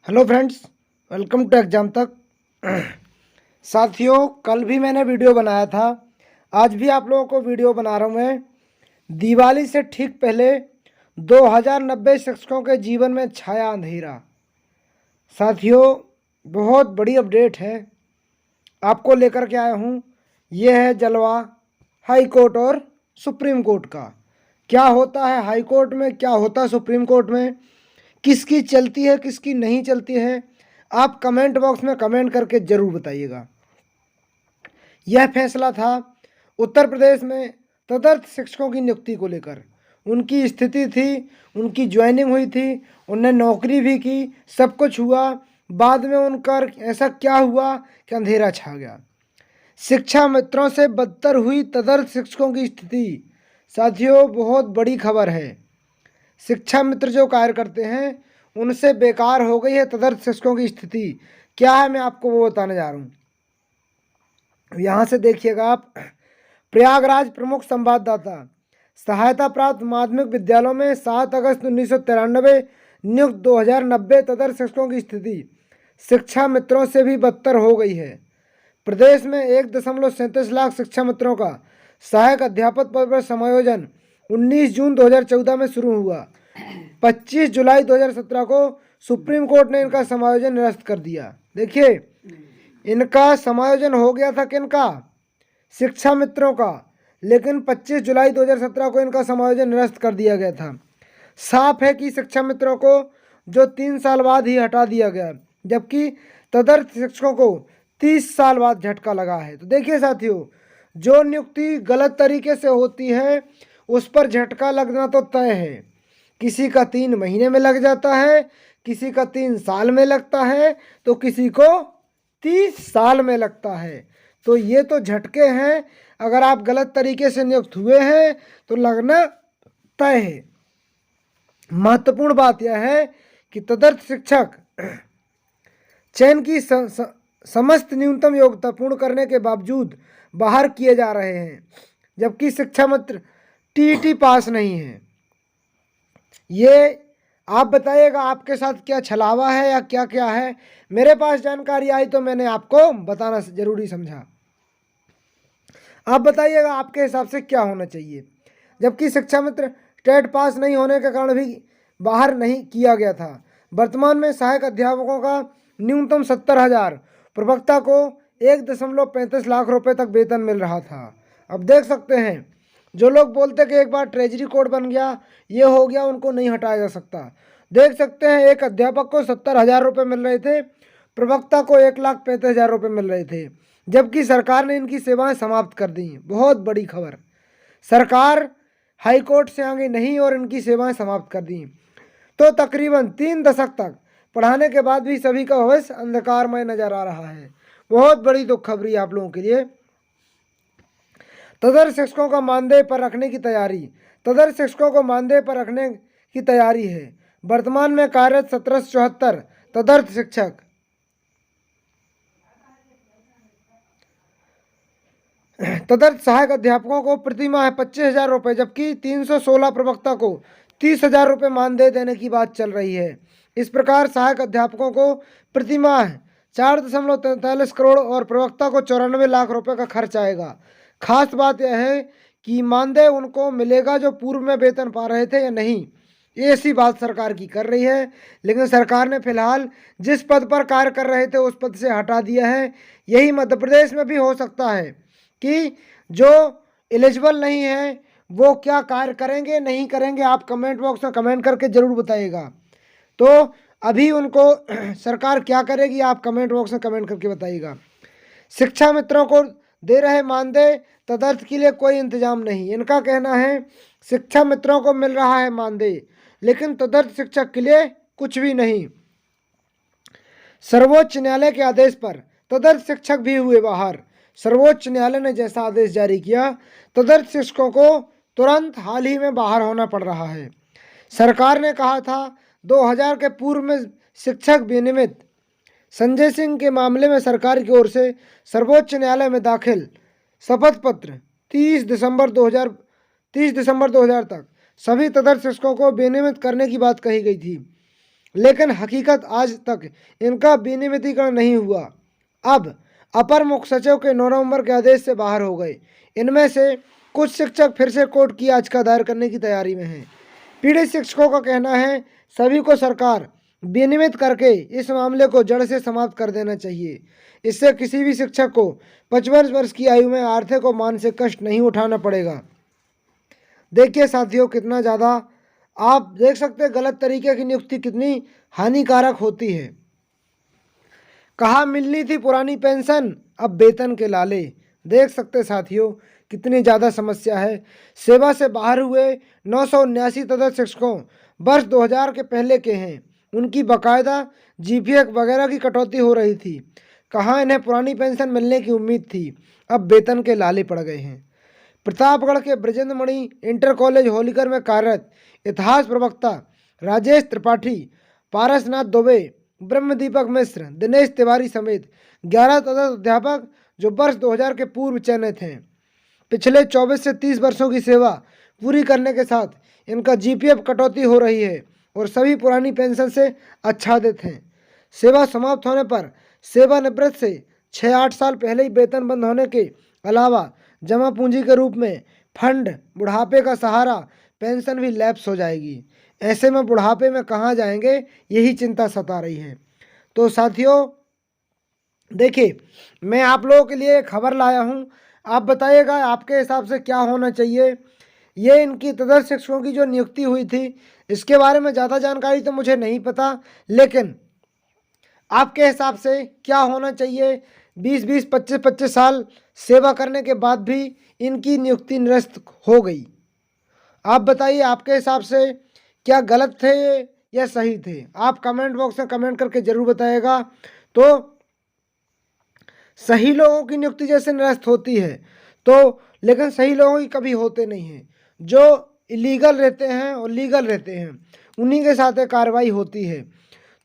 Hello friends, welcome to exam तक। साथियों, कल भी मैंने वीडियो बनाया था, आज भी आप लोगों को वीडियो बना रहा हूँ मैं। दिवाली से ठीक पहले 2090 शिक्षकों के जीवन में छाया अंधेरा। साथियों, बहुत बड़ी अपडेट है, आपको लेकर के आया हूँ। यह है जलवा हाई कोर्ट और सुप्रीम कोर्ट का। क्या होता है हाई कोर्ट में, क्या होता है सुप्रीम कोर्ट में, किसकी चलती है किसकी नहीं चलती है, आप कमेंट बॉक्स में कमेंट करके ज़रूर बताइएगा। यह फैसला था उत्तर प्रदेश में तदर्थ शिक्षकों की नियुक्ति को लेकर। उनकी स्थिति थी, उनकी ज्वाइनिंग हुई थी, उनने नौकरी भी की, सब कुछ हुआ, बाद में उनका ऐसा क्या हुआ कि अंधेरा छा गया। शिक्षा मित्रों से बदतर हुई तदर्थ शिक्षकों की स्थिति। साथियों, बहुत बड़ी खबर है। शिक्षा मित्र जो कार्य करते हैं उनसे बेकार हो गई है तदर्थ शिक्षकों की स्थिति। क्या है, मैं आपको वो बताने जा रहा हूँ। यहाँ से देखिएगा आप। प्रयागराज प्रमुख संवाददाता। सहायता प्राप्त माध्यमिक विद्यालयों में 7 अगस्त 1993 नियुक्त 2090 तदर्थ शिक्षकों की स्थिति शिक्षा मित्रों से भी बदतर हो गई है। प्रदेश में 1.37 लाख शिक्षा मित्रों का सहायक अध्यापक पद पर समायोजन 19 जून 2014 में शुरू हुआ। 25 जुलाई 2017 को सुप्रीम कोर्ट ने इनका समायोजन निरस्त कर दिया। देखिए, इनका समायोजन हो गया था किनका, शिक्षा मित्रों का, लेकिन 25 जुलाई 2017 को इनका समायोजन निरस्त कर दिया गया था। साफ है कि शिक्षा मित्रों को जो 3 साल बाद ही हटा दिया गया, जबकि तदर्थ शिक्षकों को 30 साल बाद झटका लगा है। तो देखिए साथियों, जो नियुक्ति गलत तरीके से होती है उस पर झटका लगना तो तय है। किसी का 3 महीने में लग जाता है, किसी का 3 साल में लगता है, तो किसी को 30 साल में लगता है। तो ये तो झटके हैं। अगर आप गलत तरीके से नियुक्त हुए हैं तो लगना तय है। महत्वपूर्ण बात यह है कि तदर्थ शिक्षक चयन की समस्त न्यूनतम योग्यता पूर्ण करने के बावजूद बाहर किए जा रहे हैं, जबकि शिक्षा मित्र टीईटी पास नहीं है। ये आप बताइएगा आपके साथ क्या छलावा है या क्या क्या है। मेरे पास जानकारी आई तो मैंने आपको बताना जरूरी समझा। आप बताइएगा आपके हिसाब से क्या होना चाहिए। जबकि शिक्षा मित्र टेट पास नहीं होने के कारण भी बाहर नहीं किया गया था। वर्तमान में सहायक अध्यापकों का न्यूनतम 70,000, प्रवक्ता को 1.35 लाख रुपए तक वेतन मिल रहा था। अब देख सकते हैं, जो लोग बोलते कि एक बार ट्रेजरी कोड बन गया, ये हो गया, उनको नहीं हटाया जा सकता। देख सकते हैं, एक अध्यापक को 70,000 रुपये मिल रहे थे, प्रवक्ता को 1,35,000 रुपये मिल रहे थे, जबकि सरकार ने इनकी सेवाएं समाप्त कर दी। बहुत बड़ी खबर, सरकार हाई कोर्ट से आगे नहीं और इनकी सेवाएं समाप्त कर दी। तो तकरीबन 3 दशक तक पढ़ाने के बाद भी सभी का भविष्य अंधकारमय नजर आ रहा है। बहुत बड़ी दुख खबरी आप लोगों के लिए। तदर्थ शिक्षकों का मानदेय पर रखने की तैयारी। तदर्थ शिक्षकों को मानदेय पर रखने की तैयारी है। वर्तमान में कार्यरत 1774 तदर्थ शिक्षक तदर्थ सहायक अध्यापकों को प्रति माह 25,000 रुपये, जबकि 316 प्रवक्ता को 30,000 रुपये मानदेय देने की बात चल रही है। इस प्रकार सहायक अध्यापकों को प्रति माह 4.43 करोड़ और प्रवक्ता को 94 लाख रुपए का खर्च आएगा। खास बात यह है कि मानदेय उनको मिलेगा जो पूर्व में वेतन पा रहे थे या नहीं, ऐसी बात सरकार की कर रही है। लेकिन सरकार ने फिलहाल जिस पद पर कार्य कर रहे थे उस पद से हटा दिया है। यही मध्य प्रदेश में भी हो सकता है कि जो एलिजिबल नहीं है वो क्या कार्य करेंगे नहीं करेंगे। आप कमेंट बॉक्स में कमेंट करके ज़रूर बताइएगा। तो अभी उनको सरकार क्या करेगी, आप कमेंट बॉक्स में कमेंट करके बताइएगा। शिक्षा मित्रों को दे रहे मानदेय, तदर्थ के लिए कोई इंतजाम नहीं। इनका कहना है शिक्षा मित्रों को मिल रहा है मानदेय, लेकिन तदर्थ शिक्षक के लिए कुछ भी नहीं। सर्वोच्च न्यायालय के आदेश पर तदर्थ शिक्षक भी हुए बाहर। सर्वोच्च न्यायालय ने जैसा आदेश जारी किया, तदर्थ शिक्षकों को तुरंत हाल ही में बाहर होना पड़ रहा है। सरकार ने कहा था 2000 के पूर्व में शिक्षक विनियमित संजय सिंह के मामले में सरकार की ओर से सर्वोच्च न्यायालय में दाखिल शपथ पत्र 30 दिसंबर 2000 तक सभी तदर्थ शिक्षकों को विनियमित करने की बात कही गई थी। लेकिन हकीकत आज तक इनका विनियमितीकरण नहीं हुआ। अब अपर मुख्य सचिव के 9 नवंबर के आदेश से बाहर हो गए। इनमें से कुछ शिक्षक फिर से कोर्ट की याचिका दायर करने की तैयारी में हैं। पीड़ित शिक्षकों का कहना है सभी को सरकार विनियमित करके इस मामले को जड़ से समाप्त कर देना चाहिए। इससे किसी भी शिक्षक को 55 वर्ष की आयु में आर्थिक और मानसिक कष्ट नहीं उठाना पड़ेगा। देखिए साथियों, कितना ज़्यादा आप देख सकते हैं गलत तरीके की नियुक्ति कितनी हानिकारक होती है। कहा मिलनी थी पुरानी पेंशन, अब वेतन के लाले। देख सकते साथियों कितनी ज़्यादा समस्या है। सेवा से बाहर हुए 979 तदर्थ शिक्षकों वर्ष 2000 के पहले के हैं। उनकी बाकायदा जीपीएफ वगैरह की कटौती हो रही थी। कहाँ इन्हें पुरानी पेंशन मिलने की उम्मीद थी, अब वेतन के लाले पड़ गए हैं। प्रतापगढ़ के ब्रजेंद्र मणि इंटर कॉलेज होलीकर में कार्यरत इतिहास प्रवक्ता राजेश त्रिपाठी, पारसनाथ दुबे, ब्रह्मदीपक मिश्र, दिनेश तिवारी समेत 11 तदर्थ अध्यापक जो वर्ष 2000 के पूर्व चयनित हैं, पिछले 24 से 30 वर्षों की सेवा पूरी करने के साथ इनका जीपीएफ कटौती हो रही है और सभी पुरानी पेंशन से आच्छादित हैं। सेवा समाप्त होने पर सेवानिवृत्त से 6-8 साल पहले ही वेतन बंद होने के अलावा जमा पूंजी के रूप में फंड, बुढ़ापे का सहारा, पेंशन भी लैप्स हो जाएगी। ऐसे में बुढ़ापे में कहाँ जाएंगे, यही चिंता सता रही है। तो साथियों देखिए, मैं आप लोगों के लिए खबर लाया हूँ, आप बताइएगा आपके हिसाब से क्या होना चाहिए। ये इनकी तदर्थ शिक्षकों की जो नियुक्ति हुई थी, इसके बारे में ज़्यादा जानकारी तो मुझे नहीं पता, लेकिन आपके हिसाब से क्या होना चाहिए। 20-20, 25-25 साल सेवा करने के बाद भी इनकी नियुक्ति निरस्त हो गई। आप बताइए आपके हिसाब से क्या गलत थे या सही थे। आप कमेंट बॉक्स में कमेंट करके ज़रूर बताइएगा। तो सही लोगों की नियुक्ति जैसे निरस्त होती है, तो लेकिन सही लोगों की कभी होते नहीं हैं। जो इलीगल रहते हैं और लीगल रहते हैं, उन्हीं के साथ कार्रवाई होती है।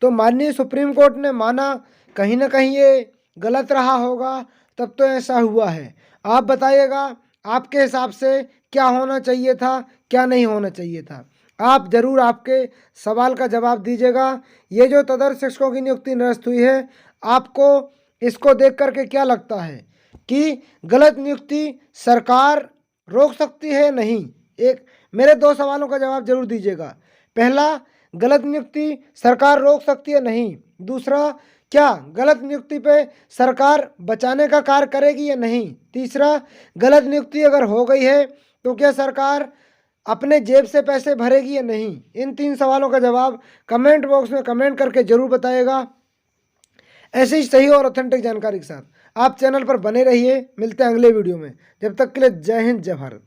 तो माननीय सुप्रीम कोर्ट ने माना कहीं ना कहीं ये गलत रहा होगा, तब तो ऐसा हुआ है। आप बताइएगा आपके हिसाब से क्या होना चाहिए था, क्या नहीं होना चाहिए था। आप ज़रूर आपके सवाल का जवाब दीजिएगा। ये जो तदर्थ शिक्षकों की नियुक्ति निरस्त हुई है, आपको इसको देख करके क्या लगता है कि गलत नियुक्ति सरकार रोक सकती है या नहीं? एक मेरे 2 सवालों का जवाब जरूर दीजिएगा। पहला, गलत नियुक्ति सरकार रोक सकती है नहीं। दूसरा, क्या गलत नियुक्ति पे सरकार बचाने का कार्य करेगी या नहीं? तीसरा, गलत नियुक्ति अगर हो गई है तो क्या सरकार अपने जेब से पैसे भरेगी या नहीं? इन 3 सवालों का जवाब कमेंट बॉक्स में कमेंट करके जरूर बताइएगा। ऐसे ही सही और ऑथेंटिक जानकारी के साथ आप चैनल पर बने रहिए। मिलते हैं अगले वीडियो में, जब तक के लिए जय हिंद, जय भारत।